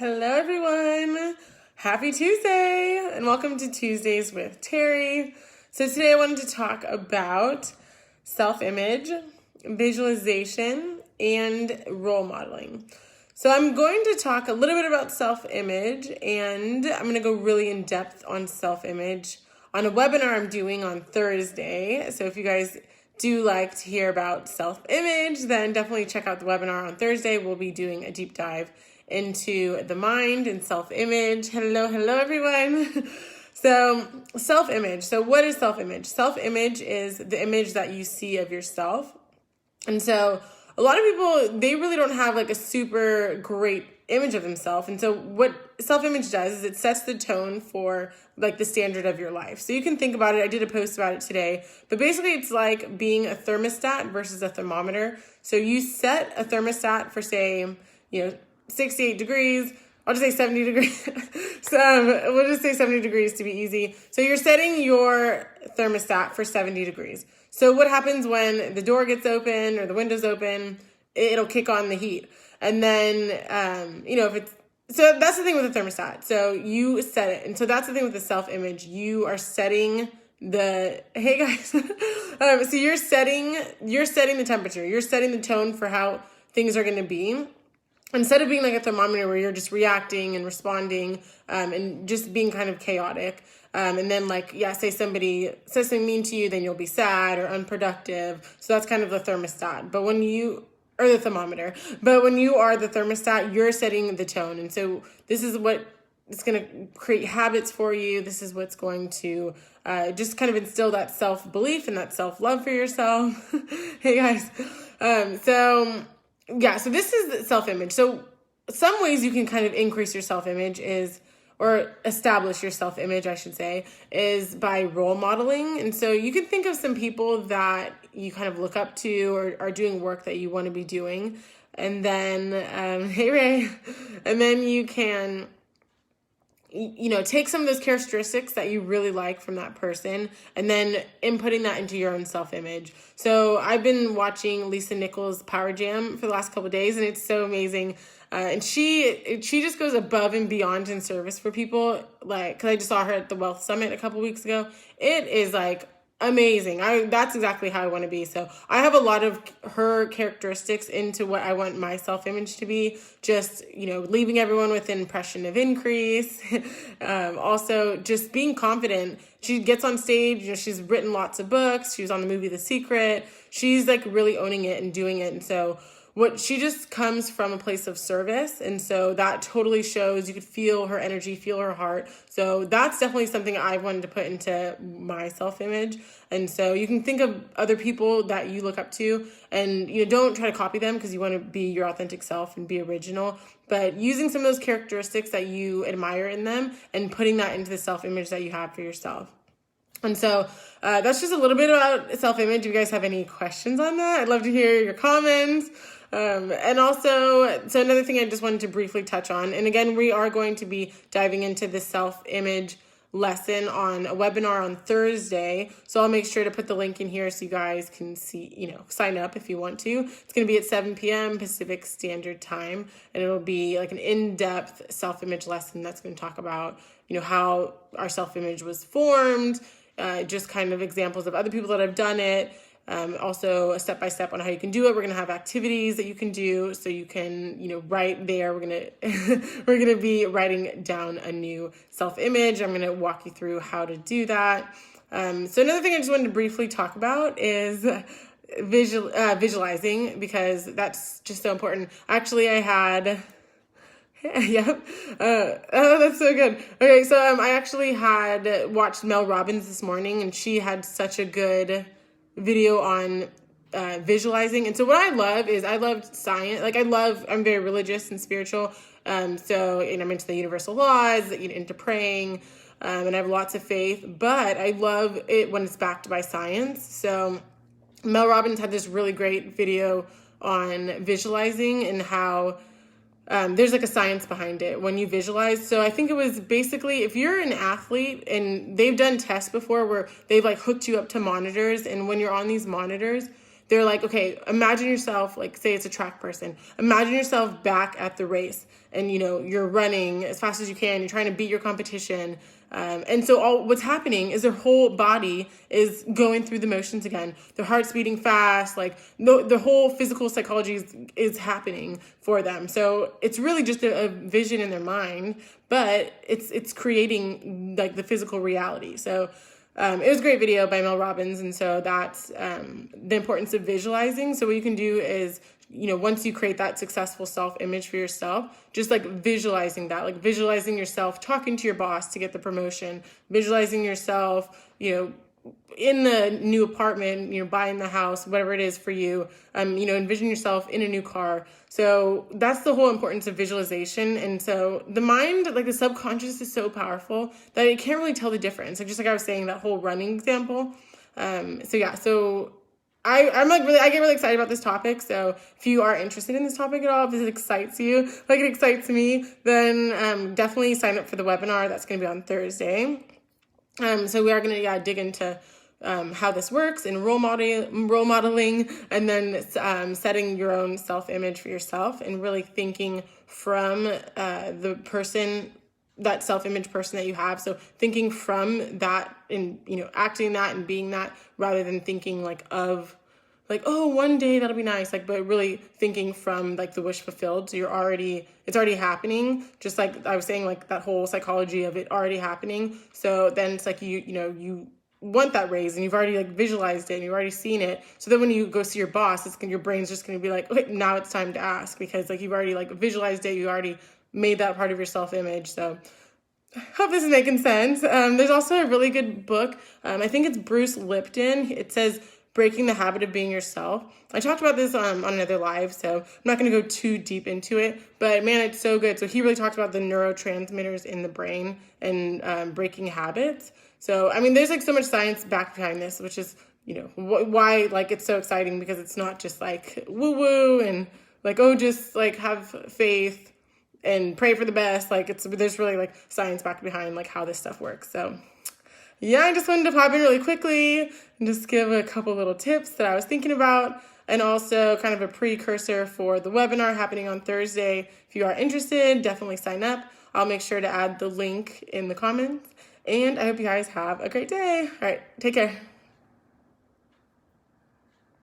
Hello, everyone. Happy Tuesday, and welcome to Tuesdays with Terry. So today I wanted to talk about self-image, visualization, and role modeling. So I'm going to talk a little bit about self-image, and I'm going to go really in depth on self-image on a webinar I'm doing on Thursday. So if you guys do like to hear about self-image, then definitely check out the webinar on Thursday. We'll be doing a deep dive into the mind and self-image. Hello, everyone. So self-image. So what is self-image? Self-image is the image that you see of yourself. And so a lot of people, they really don't have like a super great image of themselves. And so what self-image does is it sets the tone for like the standard of your life. So you can think about it. I did a post about it today, but basically it's like being a thermostat versus a thermometer. So you set a thermostat for say, 68 degrees. I'll just say 70 degrees. So we'll just say 70 degrees to be easy. So you're setting your thermostat for 70 degrees. So what happens when the door gets open or the window's open? It'll kick on the heat. And then, so that's the thing with the thermostat. So you set it. And so that's the thing with the self-image. You are setting hey guys. So you're setting the temperature. You're setting the tone for how things are going to be. Instead of being like a thermometer where you're just reacting and responding and just being kind of chaotic. And then say somebody says something mean to you, then you'll be sad or unproductive. So that's kind of the thermostat. Or the thermometer. But when you are the thermostat, you're setting the tone. And so this is what it's going to create habits for you. This is what's going to just kind of instill that self-belief and that self-love for yourself. Hey guys. So this is the self-image. So some ways you can kind of increase your self-image or establish your self-image, I should say, is by role modeling. And so you can think of some people that you kind of look up to or are doing work that you want to be doing. And then, hey Ray, and then you can take some of those characteristics that you really like from that person and then inputting that into your own self-image. So I've been watching Lisa Nichols' Power Jam for the last couple of days, and it's so amazing. And she just goes above and beyond in service for people. Because I just saw her at the Wealth Summit a couple weeks ago. It is amazing. That's exactly how I want to be. So I have a lot of her characteristics into what I want my self-image to be. Just, leaving everyone with an impression of increase. Also just being confident. She gets on stage, she's written lots of books. She was on the movie The Secret. She's really owning it and doing it. And so she just comes from a place of service. And so that totally shows. You could feel her energy, feel her heart. So that's definitely something I wanted to put into my self-image. And so you can think of other people that you look up to and don't try to copy them because you want to be your authentic self and be original, but using some of those characteristics that you admire in them and putting that into the self-image that you have for yourself. And so that's just a little bit about self-image. Do you guys have any questions on that? I'd love to hear your comments. And also, so another thing I just wanted to briefly touch on, and again, we are going to be diving into the self-image lesson on a webinar on Thursday. So I'll make sure to put the link in here so you guys can see, sign up if you want to. It's going to be at 7 p.m. Pacific Standard Time, and it'll be like an in-depth self-image lesson that's going to talk about, how our self-image was formed, just kind of examples of other people that have done it. Also a step-by-step on how you can do it. We're going to have activities that you can do so you can, write there. We're going to be writing down a new self-image. I'm going to walk you through how to do that. So another thing I just wanted to briefly talk about is visualizing, because that's just so important. Actually, I had... Yep. Oh, that's so good. Okay, so I actually had watched Mel Robbins this morning, and she had such a good video on visualizing. And so what I love is I love science. I'm very religious and spiritual. And I'm into the universal laws, into praying, and I have lots of faith, but I love it when it's backed by science. So Mel Robbins had this really great video on visualizing and how there's a science behind it when you visualize. So I think it was basically, if you're an athlete, and they've done tests before where they've hooked you up to monitors, and when you're on these monitors, they're like, okay, imagine yourself, like say it's a track person, imagine yourself back at the race, and you're running as fast as you can, you're trying to beat your competition. And so what's happening is their whole body is going through the motions again. Their heart's beating fast, like the whole physical psychology is happening for them. So it's really just a vision in their mind, but it's creating like the physical reality. So it was a great video by Mel Robbins. And so that's the importance of visualizing. So what you can do is, once you create that successful self-image for yourself, just like visualizing that, like visualizing yourself talking to your boss to get the promotion, visualizing yourself, in the new apartment, buying the house, whatever it is for you, envision yourself in a new car. So that's the whole importance of visualization. And so the mind, like the subconscious, is so powerful that it can't really tell the difference. Like just like I was saying, that whole running example. So I get really excited about this topic. So if you are interested in this topic at all, if it excites you, like it excites me, then definitely sign up for the webinar. That's going to be on Thursday. So we are going to dig into how this works and role modeling, and then setting your own self-image for yourself, and really thinking from the person, that self-image person that you have. So thinking from that and, acting that and being that, rather than thinking oh, one day that'll be nice. But really thinking from like the wish fulfilled. So it's already happening. Just like I was saying, like that whole psychology of it already happening. So then it's like, you want that raise, and you've already like visualized it and you've already seen it. So then when you go see your boss, your brain's just going to be like, okay, now it's time to ask, because like you've already like visualized it. You already made that part of your self-image. So I hope this is making sense. There's also a really good book. I think it's Bruce Lipton. It says Breaking the Habit of Being Yourself. I talked about this on another live, so I'm not going to go too deep into it, but man, it's so good. So he really talks about the neurotransmitters in the brain and breaking habits. So, there's like so much science back behind this, which is, why like it's so exciting, because it's not just like woo woo and like, oh, just like have faith and pray for the best. Like there's really like science back behind like how this stuff works. So yeah, I just wanted to pop in really quickly and just give a couple little tips that I was thinking about, and also kind of a precursor for the webinar happening on Thursday. If you are interested, definitely sign up. I'll make sure to add the link in the comments, and I hope you guys have a great day. All right, take care.